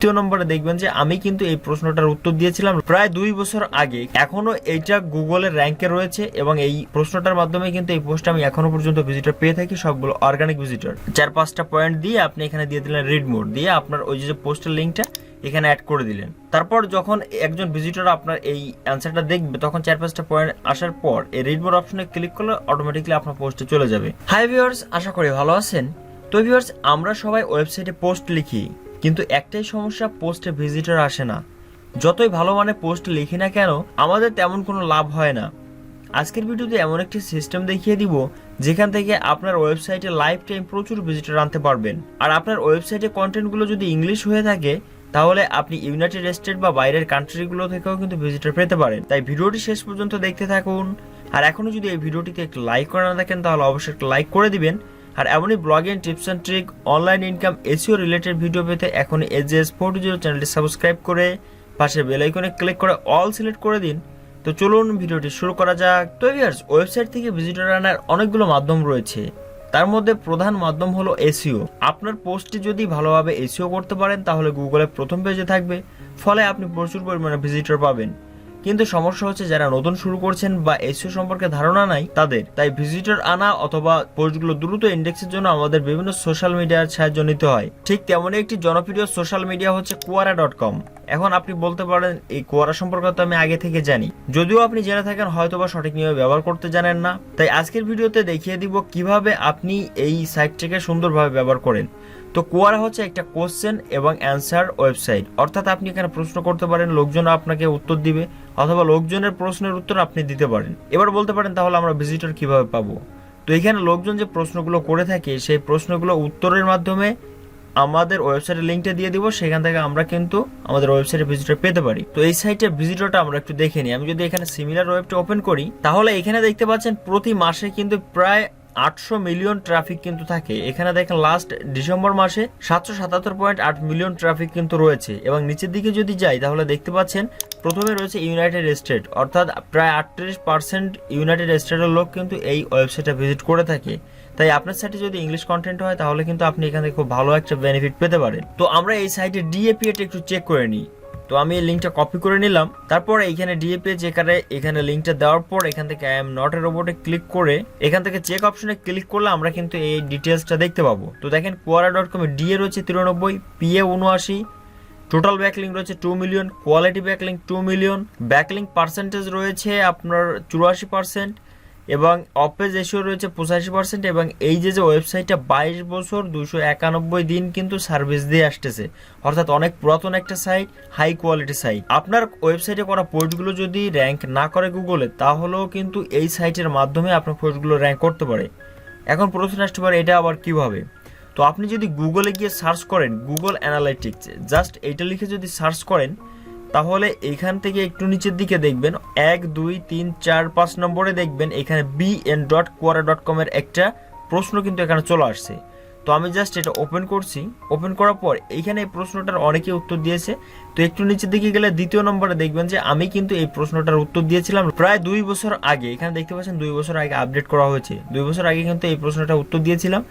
দ্বিতীয় নম্বরে দেখবেন যে আমি কিন্তু এই প্রশ্নটার উত্তর দিয়েছিলাম প্রায় 2 বছর আগে। এখনো এইটা গুগলের র্যাঙ্কে রয়েছে এবং এই প্রশ্নটার মাধ্যমে কিন্তু এই পোস্টে আমি এখনো পর্যন্ত ভিজিটর পেয়ে থাকি, সবগুলো অর্গানিক ভিজিটর। 4-5টা পয়েন্ট দিয়ে আপনি এখানে দিয়ে দিলেন রিড মোর, দিয়ে আপনার ওই যে পোস্টের লিঙ্কটা এখানে অ্যাড করে দিলেন। তারপর যখন একজন ভিজিটর আপনার এই অ্যান্সারটা দেখবে তখন 4-5টা পয়েন্ট আসার পর এই রিড মোর অপশনে ক্লিক করলে অটোমেটিকলি আপনার পোস্টে চলে যাবে। হাই ভিউয়ার্স, আশা করি ভালো আছেন। তো ভিউয়ার্স, আমরা সবাই ওয়েবসাইটে পোস্ট লিখি, কিন্তু একটাই সমস্যা, পোস্টে ভিজিটর আসে না। যতই ভালো মানে পোস্ট লিখি না কেন আমাদের তেমন কোনো লাভ হয় না। আজকের ভিডিওতে এমন একটি সিস্টেম দেখিয়ে দিব যেখান থেকে আপনার ওয়েবসাইটে লাইফ টাইম প্রচুর ভিজিটর আনতে পারবেন। আর আপনার ওয়েবসাইটে কন্টেন্টগুলো যদি ইংলিশ হয়ে থাকে তাহলে আপনি ইউনাইটেড স্টেট বা বাইরের কান্ট্রিগুলো থেকেও কিন্তু ভিজিটর পেতে পারেন। তাই ভিডিওটি শেষ পর্যন্ত দেখতে থাকুন। আর এখনো যদি এই ভিডিওটিতে একটু লাইক করে না থাকেন তাহলে অবশ্যই একটা লাইক করে দিবেন। আর এমনই blogging tips and trick, online income, SEO related video পেতে এখনই AdSense চ্যানেলটি সাবস্ক্রাইব করে পাশে বেল আইকনে ক্লিক করে অল সিলেক্ট করে দিন। তো চলুন ভিডিওটি শুরু করা যাক। তো ভিউয়ার্স, ওয়েবসাইট থেকে ভিজিটর আনার অনেকগুলো মাধ্যম রয়েছে, তার মধ্যে প্রধান মাধ্যম হলো এসইও। আপনার পোস্টটি যদি ভালোভাবে এসইও করতে পারেন তাহলে গুগলের প্রথম পেজে থাকবে, ফলে আপনি প্রচুর পরিমাণে ভিজিটর পাবেন। কিন্তু সমস্যা হচ্ছে যারা নতুন শুরু করছেন বা এসইও সম্পর্কে ধারণা নাই তাদের। তাই ভিজিটর আনা অথবা পোস্টগুলো দ্রুত ইন্ডেক্সের জন্য আমাদের বিভিন্ন সোশ্যাল মিডিয়ার সাহায্য নিতে হয়। ঠিক তেমনই একটি জনপ্রিয় সোশ্যাল মিডিয়া হচ্ছে 𝗤𝗨𝗘𝗏𝗏𝗏𝗏। এখন আপনি বলতে পারেন এই 𝗤𝗨 সম্পর্কে তো আমি আগে থেকে জানি, যদিও আপনি জেনে থাকেন হয়তোবা সঠিক নিয়মে ব্যবহার করতে জানেন না। তাই আজকের ভিডিওতে দেখিয়ে দিব কিভাবে আপনি এই সাইটটিকে সুন্দরভাবে ব্যবহার করেন। তো 𝗤𝗨 হচ্ছে একটা কোশ্চেন এবং অ্যান্সার ওয়েবসাইট, অর্থাৎ আপনি এখানে প্রশ্ন করতে পারেন, লোকজন আপনাকে উত্তর দিবে, অথবা লোকজনের প্রশ্নের উত্তর আপনি দিতে পারেন। এবার বলতে পারেন তাহলে আমরা ভিজিটর কিভাবে পাবো? তো এখানে লোকজন যে প্রশ্নগুলো করে থাকে সেই প্রশ্নগুলো উত্তরের মাধ্যমে আমাদের ওয়েবসাইটের লিঙ্কটা দিয়ে দিব, সেখান থেকে আমরা কিন্তু আমাদের ওয়েবসাইটে ভিজিটর পেতে পারি। তো এই সাইটের ভিজিটরটা আমরা একটু দেখে নিই। আমি যদি এখানে সিমিলার ওয়েবটা ওপেন করি তাহলে এখানে দেখতে পাচ্ছেন প্রতি মাসে কিন্তু প্রায় 800 মিলিয়ন ট্রাফিক কিন্তু থাকে। এখানে দেখেন লাস্ট ডিসেম্বর মাসে 777.8 মিলিয়ন ট্রাফিক কিন্তু রয়েছে। এবং নিচের দিকে যদি যাই তাহলে দেখতে পাচ্ছেন প্রথমে রয়েছে ইউনাইটেড স্টেট, অর্থাৎ প্রায় 38% ইউনাইটেড স্টেটের লোক কিন্তু এই ওয়েবসাইটে ভিজিট করে থাকে। তাই আপনার সাইটে যদি ইংলিশ কন্টেন্ট হয় তাহলে কিন্তু আপনি এখান থেকে খুব ভালো একটা বেনিফিট পেতে পারেন। তো আমরা এই সাইটে ডিএপিএটা একটু চেক করে নিই। তো আমি এই লিঙ্কটা কপি করে নিলাম। তারপর এখানে ডিএপিএ যেখানে এখানে লিঙ্কটা দেওয়ার পর এখান থেকে আই এম নট এ রোবটে ক্লিক করে এখান থেকে চেক অপশনে ক্লিক করলে আমরা কিন্তু এই ডিটেলসটা দেখতে পাবো। তো দেখেন 𝗤𝗨.com এ ডিএ রয়েছে 93, পিএ 79, টোটাল ব্যাকলিং রয়েছে 2 million, quality backlink 2 million, backlink percentage রয়েছে আপনার 84%, এবং অপেজ রেশিও রয়েছে 85%। এবং এই যে ওয়েবসাইটটা 22 বছর 291 দিন কিন্তু সার্ভিস দিয়ে আসতেছে, অর্থাৎ অনেক পুরাতন একটা সাইট, হাই কোয়ালিটি সাইট। আপনার ওয়েবসাইটে করা পোস্টগুলো যদি র্যাঙ্ক না করে গুগলে তাহলেও কিন্তু এই সাইটের মাধ্যমে আপনার পোস্টগুলো র্যাঙ্ক করতে পারে। এখন প্রশ্ন আসতে পারে এটা আবার কিভাবে? তো আপনি যদি গুগলে গিয়ে সার্চ করেন গুগল অ্যানালাইটিক্স, জাস্ট এইটা লিখে যদি সার্চ করেন তাহলে এখান থেকে একটু নিচের দিকে দেখবেন 1, 2, 3, 4, 5 নম্বরে দেখবেন এখানে bn.𝗤𝗨.com এর একটা প্রশ্ন কিন্তু এখানে চলে আসছে। তো আমি জাস্ট এটা ওপেন করছি। ওপেন করার পর এইখানে এই প্রশ্নটার অনেকে উত্তর দিয়েছে। তো একটু নিচের দিকে গেলে দ্বিতীয় নম্বরে দেখবেন যে আমি কিন্তু এই প্রশ্নটার উত্তর দিয়েছিলাম প্রায় 2 বছর আগে। এখানে দেখতে পাচ্ছেন 2 বছর আগে আপডেট করা হয়েছে। 2 বছর আগে কিন্তু এই প্রশ্নটার উত্তর দিয়েছিলাম।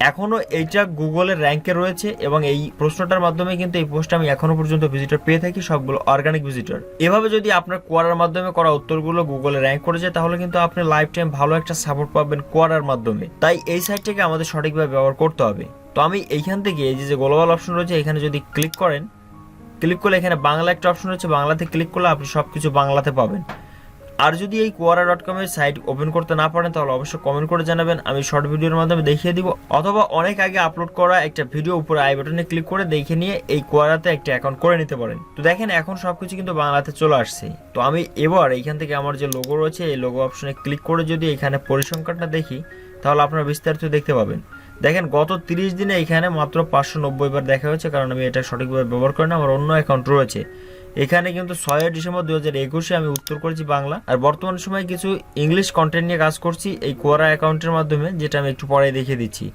এখনো এইটা গুগলের র্যাঙ্কে রয়েছে এবং এই প্রশ্নটার মাধ্যমে কিন্তু এই পোস্টে আমি এখনো পর্যন্ত ভিজিটর পেয়ে থাকি, সবগুলো অর্গানিক ভিজিটর। এভাবে যদি আপনার 𝗤𝗨 মাধ্যমে করা উত্তরগুলো গুগলে র্যাঙ্ক করে যায় তাহলে কিন্তু আপনি লাইফ টাইম ভালো একটা সাপোর্ট পাবেন 𝗤𝗨 মাধ্যমে। তাই এই সাইটটাকে আমাদের সঠিকভাবে ব্যবহার করতে হবে। তো আমি এইখান থেকে এই যে গ্লোবাল অপশন রয়েছে এখানে যদি ক্লিক করেন, ক্লিক করলে এখানে বাংলা একটা অপশন রয়েছে, বাংলাতে ক্লিক করলে আপনি সবকিছু বাংলাতে পাবেন। আর যদি এই 𝗤𝗨.com এর সাইট ওপেন করতে না পারেন তাহলে অবশ্যই কমেন্ট করে জানাবেন, আমি শর্ট ভিডিওর মাধ্যমে দেখিয়ে দিব, অথবা অনেক আগে আপলোড করা একটা ভিডিও উপরে আই বাটনে ক্লিক করে দেখে নিয়ে এই 𝗤𝗨তে একটা অ্যাকাউন্ট করে নিতে পারেন। তো দেখেন এখন সবকিছু কিন্তু বাংলাতে চলে আসছে। তো আমি এবার এইখান থেকে আমার যে লোগো রয়েছে এই লোগো অপশনে ক্লিক করে যদি এখানে পরিসংখ্যানটা দেখি তাহলে আপনারা বিস্তারিত দেখতে পাবেন। দেখেন গত 30 দিনে এখানে মাত্র 590 বার দেখা হয়েছে, কারণ আমি এটা সঠিকভাবে ব্যবহার করি না, আমার অন্য অ্যাকাউন্ট রয়েছে। এখানে কিন্তু 6 ডিসেম্বর 2021 আমি উত্তর করেছি বাংলা। আর বর্তমান সময়ে কিছু ইংলিশ কন্টেন্ট নিয়ে কাজ করছি এই 𝗤𝗨 অ্যাকাউন্টের মাধ্যমে, যেটা আমি একটু পরে দেখিয়ে দিচ্ছি।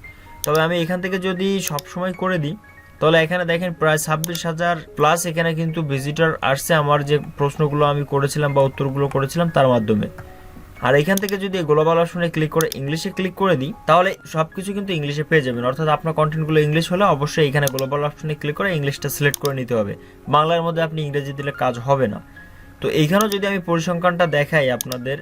তবে আমি এখান থেকে যদি সব সময় করে দিই তাহলে এখানে দেখেন প্রায় 26,000 প্লাস এখানে কিন্তু ভিজিটর আসছে আমার যে প্রশ্নগুলো আমি করেছিলাম বা উত্তরগুলো করেছিলাম তার মাধ্যমে। আর এখান থেকে যদি গ্লোবাল অপশনে ক্লিক করে ইংলিশে ক্লিক করে দিই তাহলে সবকিছু কিন্তু ইংলিশে পেয়ে যাবেন। অর্থাৎ আপনার কন্টেন্টগুলো ইংলিশ হলে অবশ্যই এখানে গ্লোবাল অপশনে ক্লিক করে ইংলিশটা সিলেক্ট করে নিতে হবে। বাংলার মধ্যে আপনি ইংরেজি দিলে কাজ হবে না। তো এইখানেও যদি আমি পরিসংখ্যানটা দেখাই আপনাদের,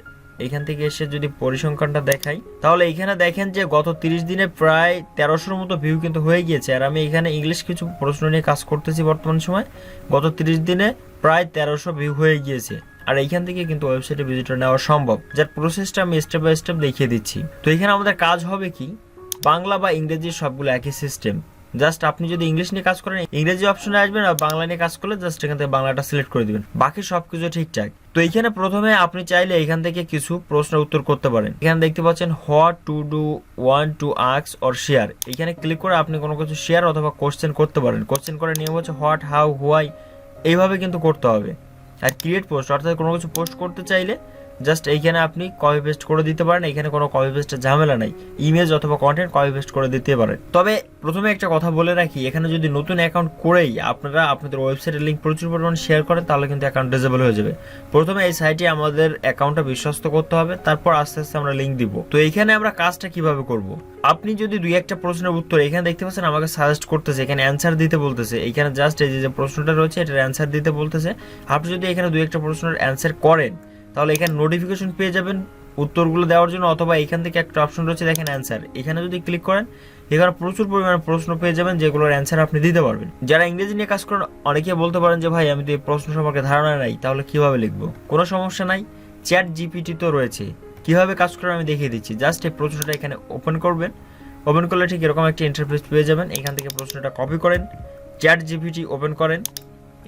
এখান থেকে এসে যদি পরিসংখ্যানটা দেখাই তাহলে এখানে দেখেন যে গত 30 দিনে প্রায় 1300-র মতো ভিউ কিন্তু হয়ে গিয়েছে। আর আমি এখানে ইংলিশ কিছু প্রশ্ন নিয়ে কাজ করতেছি বর্তমান সময়। গত 30 দিনে প্রায় 1300 ভিউ হয়ে গিয়েছে। আর এইখান থেকে কিন্তু ওয়েবসাইটে ভিজিটর নেওয়া সম্ভব, যার প্রসেসটা আমি স্টেপ বাই স্টেপ দেখিয়ে দিচ্ছি। তো এখানে আমাদের কাজ হবে কি, বাংলা বা ইংরেজি সবগুলো একই সিস্টেম। জাস্ট আপনি যদি ইংলিশ নিয়ে কাজ করেন ইংরেজি অপশনে আসবেন, আর বাংলা নিয়ে কাজ করলে জাস্ট এখান থেকে বাংলাটা সিলেক্ট করে দিবেন, বাকি সবকিছু ঠিকঠাক। তো এখানে প্রথমে আপনি চাইলে এখান থেকে কিছু প্রশ্নের উত্তর করতে পারেন। এখানে দেখতে পাচ্ছেন what to do, want to ask or share. এখানে ক্লিক করে আপনি কোনো কিছু শেয়ার অথবা কোশ্চেন করতে পারেন। কোশ্চেন করার নিয়ম হচ্ছে হোয়াট, হাউ, হোয়াই, এইভাবে কিন্তু করতে হবে। আর ক্রিয়েট পোস্ট, অর্থাৎ কোনো কিছু পোস্ট করতে চাইলে জাস্ট এইখানে আপনি কপি পেস্ট করে দিতে পারেন। এখানে কোনো কপি পেস্টের ঝামেলা নাই, ইমেজ অথবা কন্টেন্ট কপি পেস্ট করে দিতে পারেন। তবে প্রথমে একটা কথা বলে রাখি, এখানে যদি নতুন অ্যাকাউন্ট করেই আপনারা আপনাদের ওয়েবসাইটের লিঙ্ক প্রচুর পরিমাণে শেয়ার করেন তাহলে কিন্তু অ্যাকাউন্ট ডিসেবল হয়ে যাবে। প্রথমে এই সাইটে আমাদের অ্যাকাউন্টটা বিশ্বস্ত করতে হবে, তারপর আস্তে আস্তে আমরা লিঙ্ক দিব। তো এখানে আমরা কাজটা কিভাবে করব, আপনি যদি দুই একটা প্রশ্নের উত্তর এখানে দেখতে পাচ্ছেন আমাকে সাজেস্ট করতেছে, এখানে অ্যান্সার দিতে বলতেছে। এখানে জাস্ট এই যে প্রশ্নটা রয়েছে এটার অ্যান্সার দিতে বলতেছে। আপনি যদি এখানে দুই একটা প্রশ্নের অ্যান্সার করেন তাহলে এখানে নোটিফিকেশন পেয়ে যাবেন উত্তরগুলো দেওয়ার জন্য, অথবা এখান থেকে একটা অপশন রয়েছে দেখেন অ্যান্সার, এখানে যদি ক্লিক করেন এখানে প্রচুর পরিমাণে প্রশ্ন পেয়ে যাবেন যেগুলোর অ্যান্সার আপনি দিতে পারবেন। যারা ইংরেজি নিয়ে কাজ করেন অনেকে বলতে পারেন যে ভাই আমি তো এই প্রশ্ন সম্পর্কে ধারণা নাই, তাহলে কিভাবে লিখবো? কোনো সমস্যা নাই, চ্যাট জিপিটি তো রয়েছে, কিভাবে কাজ করে আমি দেখিয়ে দিচ্ছি। জাস্ট এই প্রশ্নটা এখানে ওপেন করবেন, ওপেন করলে ঠিক এরকম একটা ইন্টারফেস পেয়ে যাবেন। এখান থেকে প্রশ্নটা কপি করেন, চ্যাট জিপিটি ওপেন করেন।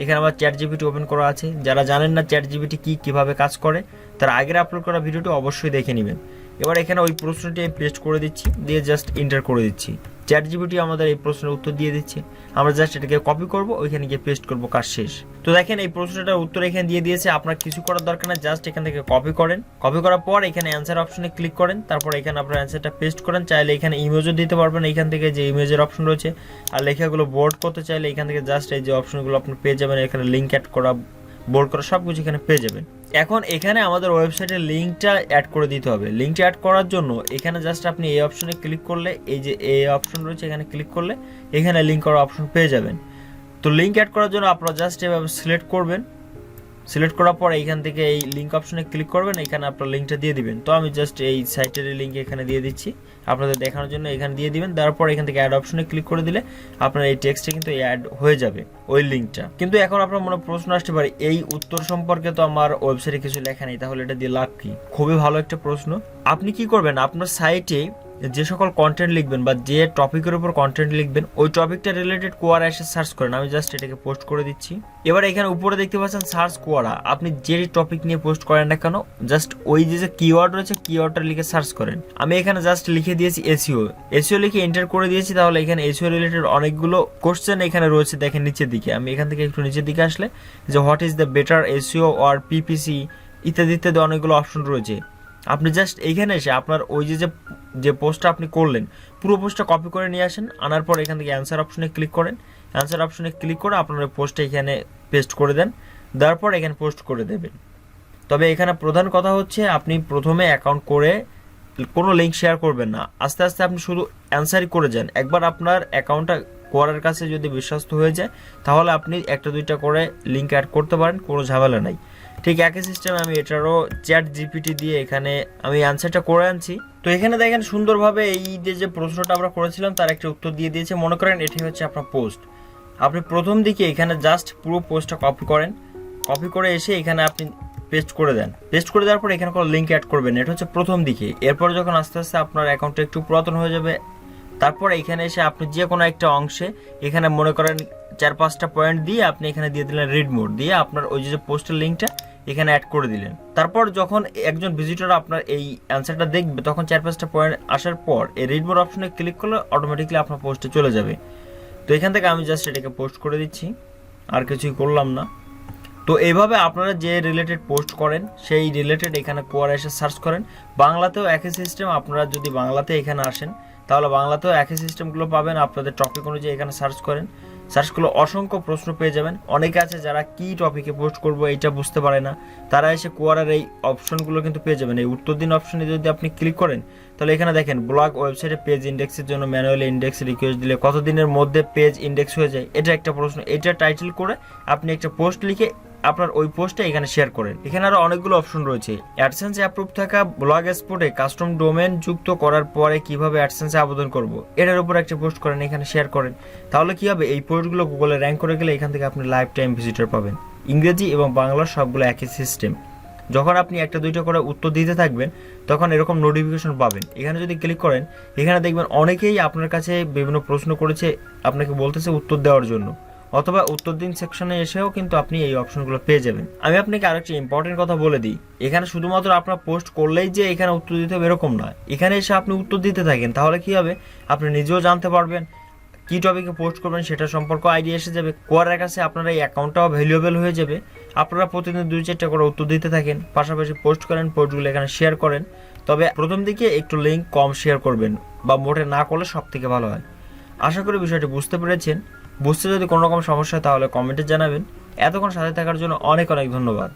এখানে আমার চ্যাট জিপিটি ওপেন করা আছে। যারা জানেন না চ্যাট জিপিটি কিভাবে কাজ করে তার আগের আপলোড করা ভিডিওটি অবশ্যই দেখে নেবেন। এবার এখানে ওই প্রশ্নটি আমি পেস্ট করে দিচ্ছি, দিয়ে জাস্ট এন্টার করে দিচ্ছি। চ্যাট জিপিটি আমাদের এই প্রশ্নের উত্তর দিয়ে দিচ্ছে, আমরা জাস্ট এটাকে কপি করব, ওইখানে গিয়ে পেস্ট করব, কাজ শেষ। তো দেখেন এই প্রশ্নটার উত্তর এখানে দিয়ে দিয়েছে। আপনার কিছু করার দরকার না, জাস্ট এখান থেকে কপি করেন। কপি করার পর এখানে অ্যান্সার অপশনে ক্লিক করেন, তারপর এখানে আপনার অ্যান্সারটা পেস্ট করেন। চাইলে এখানে ইমেজও দিতে পারবেন এখান থেকে, যে ইমেজের অপশন রয়েছে। আর লেখাগুলো বোল্ড করতে চাইলে এখান থেকে জাস্ট এই যে অপশনগুলো আপনি পেয়ে যাবেন, এখানে লিঙ্ক অ্যাড করা, বোল্ড করা, সব কিছু এখানে পেয়ে যাবেন। এখন এখানে আমাদের ওয়েবসাইটের লিঙ্কটা অ্যাড করে দিতে হবে। লিঙ্কটা অ্যাড করার জন্য এখানে জাস্ট আপনি এই অপশনে ক্লিক করলে, এই যে এই অপশন রয়েছে এখানে ক্লিক করলে এখানে লিঙ্ক করার অপশন পেয়ে যাবেন। তো লিঙ্ক অ্যাড করার জন্য আপনারা জাস্ট এভাবে সিলেক্ট করবেন। সিলেক্ট করার পর এইখান থেকে এই লিঙ্ক অপশনে ক্লিক করবেন, এখানে আপনার লিঙ্কটা দিয়ে দিবেন। তো আমি জাস্ট এই সাইটের লিঙ্ক এখানে দিয়ে দিচ্ছি আপনাদের দেখানোর জন্য, এখানে দিয়ে দিবেন। তারপর এখান থেকে অ্যাড অপশনে ক্লিক করে দিলে আপনার এই টেক্সটে কিন্তু অ্যাড হয়ে যাবে ওই লিঙ্কটা। কিন্তু এখন আপনার মনে প্রশ্ন আসতে পারে, এই উত্তর সম্পর্কে তো আমার ওয়েবসাইটে কিছু লেখা নেই, তাহলে এটা দিয়ে লাভ কি? খুবই ভালো একটা প্রশ্ন। আপনি কি করবেন, আপনার সাইটে যে সকল কন্টেন্ট লিখবেন বা যে টপিকের উপর কন্টেন্ট লিখবেন ওই টপিকটা রিলেটেড কোয়ারা এসে সার্চ করেন। আমি জাস্ট এটাকে পোস্ট করে দিচ্ছি। এবার এখানে উপরে দেখতে পাচ্ছেন সার্চ কোয়ারা, আপনি যে টপিক নিয়ে পোস্ট করেন না কেন জাস্ট ওই যে কিওয়ার্ড রয়েছে কিওয়ার্ডটা লিখে সার্চ করেন। আমি এখানে জাস্ট লিখে দিয়েছি এসইও, এসইও লিখে এন্টার করে দিয়েছি। তাহলে এখানে এসইও রিলেটেড অনেকগুলো কোশ্চেন এখানে রয়েছে দেখেন নিচের দিকে। আমি এখান থেকে একটু নিচের দিকে আসলে যে what is the better SEO or PPC ইত্যাদি ইত্যাদি অনেকগুলো অপশন রয়েছে। আপনি জাস্ট এইখানে এসে আপনার ওই যে পোস্টটা আপনি করলেন পুরো পোস্টটা কপি করে নিয়ে আসেন। আনার পর এখান থেকে অ্যান্সার অপশনে ক্লিক করেন। অ্যান্সার অপশনে ক্লিক করে আপনার পোস্টটা এখানে পেস্ট করে দেন, দেওয়ার পর এখানে পোস্ট করে দেবেন। তবে এখানে প্রধান কথা হচ্ছে আপনি প্রথমে অ্যাকাউন্ট করে কোনো লিঙ্ক শেয়ার করবেন না, আস্তে আস্তে আপনি শুধু অ্যান্সারই করে যান। একবার আপনার অ্যাকাউন্টটা করার কাছে যদি বিশ্বস্ত হয়ে যায় তাহলে আপনি একটা দুইটা করে লিঙ্ক অ্যাড করতে পারেন, কোনো ঝামেলা নাই। ঠিক একই সিস্টেমে আমি এটারও চ্যাট জিপিটি দিয়ে এখানে আমি অ্যান্সারটা করে আনছি। তো এখানে দেখেন সুন্দরভাবে এই যে প্রশ্নটা আমরা করেছিলাম তার একটা উত্তর দিয়ে দিয়েছে। মনে করেন এটাই হচ্ছে আপনার পোস্ট। আপনি প্রথম দিকে এখানে জাস্ট পুরো পোস্টটা কপি করেন, কপি করে এসে এখানে আপনি পেস্ট করে দেন। পেস্ট করে দেওয়ার পর এখানে কোনো লিঙ্ক অ্যাড করবেন, এটা হচ্ছে প্রথম দিকে। এরপর যখন আস্তে আস্তে আপনার অ্যাকাউন্টটা একটু পুরাতন হয়ে যাবে তারপর এখানে এসে আপনি যে কোনো একটা অংশে এখানে মনে করেন 4-5টা পয়েন্ট দিয়ে আপনি এখানে দিয়ে দিলেন রিড মোর, দিয়ে আপনার ওই যে পোস্টের লিঙ্কটা এখানে অ্যাড করে দিলেন। তারপর যখন একজন ভিজিটর আপনার এই অ্যান্সারটা দেখবে তখন 4-5টা পয়েন্ট আসার পর এই রিড মোর অপশনে ক্লিক করলে অটোমেটিকলি আপনার পোস্টে চলে যাবে। তো এখান থেকে আমি জাস্ট এটাকে পোস্ট করে দিচ্ছি, আর কিছুই করলাম না। তো এইভাবে আপনারা যে রিলেটেড পোস্ট করেন সেই রিলেটেড এখানে কোয়ারা এসে সার্চ করেন। বাংলাতেও একই সিস্টেম, আপনারা যদি বাংলাতে এখানে আসেন তাহলে বাংলাতেও একই সিস্টেমগুলো পাবেন। আপনাদের টপিক অনুযায়ী এখানে সার্চ করেন, সার্চ করলে অসংখ্য প্রশ্ন পেয়ে যাবেন। অনেকে আছে যারা কি টপিকে পোস্ট করব এটা বুঝতে পারে না, তারা এসে কোয়ারার এই অপশনগুলো কিন্তু পেয়ে যাবেন। এই উত্তর দিন অপশনে যদি আপনি ক্লিক করেন তাহলে এখানে দেখেন ব্লগ ওয়েবসাইটে পেজ ইন্ডেক্সের জন্য ম্যানুয়ালি ইন্ডেক্স রিকোয়েস্ট দিলে কতদিনের মধ্যে পেজ ইন্ডেক্স হয়ে যায়, এটা একটা প্রশ্ন। এটা টাইটেল করে আপনি একটা পোস্ট লিখে আপনার ওই পোস্টটা এখানে শেয়ার করেন। এখানে আরো অনেকগুলো অপশন রয়েছে। অ্যাডসেন্স অ্যাপ্রুভ থাকা ব্লগ স্পটে কাস্টম ডোমেন যুক্ত করার পরে কিভাবে অ্যাডসেন্সে আবেদন করব, এটার উপর একটা পোস্ট করেন, এখানে শেয়ার করেন। তাহলে কি হবে, এই পোস্টগুলো গুগলে র্যাঙ্ক করে গেলে এখান থেকে আপনি লাইফ টাইম ভিজিটর পাবেন। ইংরেজি এবং বাংলা সবগুলো একই সিস্টেম। যখন আপনি একটা দুইটা করে উত্তর দিতে থাকবেন তখন এরকম নোটিফিকেশন পাবেন। এখানে যদি ক্লিক করেন এখানে দেখবেন অনেকেই আপনার কাছে বিভিন্ন প্রশ্ন করেছে, আপনাকে বলতেছে উত্তর দেওয়ার জন্য, অথবা উত্তর দিন সেকশনে এসেও কিন্তু আপনি এই অপশনগুলো পেয়ে যাবেন। আমি আপনাকে আরেকটা ইম্পর্টেন্ট কথা বলে দিই, এখানে শুধুমাত্র আপনার পোস্ট করলেই যে এখানে উত্তর দিতে হবে এরকম নয়। এখানে এসে আপনি উত্তর দিতে থাকেন, তাহলে কি হবে, আপনি নিজেও জানতে পারবেন কি টপিকে পোস্ট করবেন সেটা সম্পর্কে আইডিয়া এসে যাবে। কোয়ারের কাছে আপনার এই অ্যাকাউন্টটাও ভ্যালুয়েবল হয়ে যাবে। আপনারা প্রতিদিন 2-4টা করে উত্তর দিতে থাকেন, পাশাপাশি পোস্ট করেন, পোস্টগুলো এখানে শেয়ার করেন। তবে প্রথম দিকে একটু লিঙ্ক কম শেয়ার করবেন, বা মোটে না করলে সব থেকে ভালো হয়। আশা করি বিষয়টি বুঝতে পেরেছেন। বুঝতে যদি কোনো রকম সমস্যা হয় তাহলে কমেন্টে জানাবেন। এতক্ষণ সাথে থাকার জন্য অনেক অনেক ধন্যবাদ।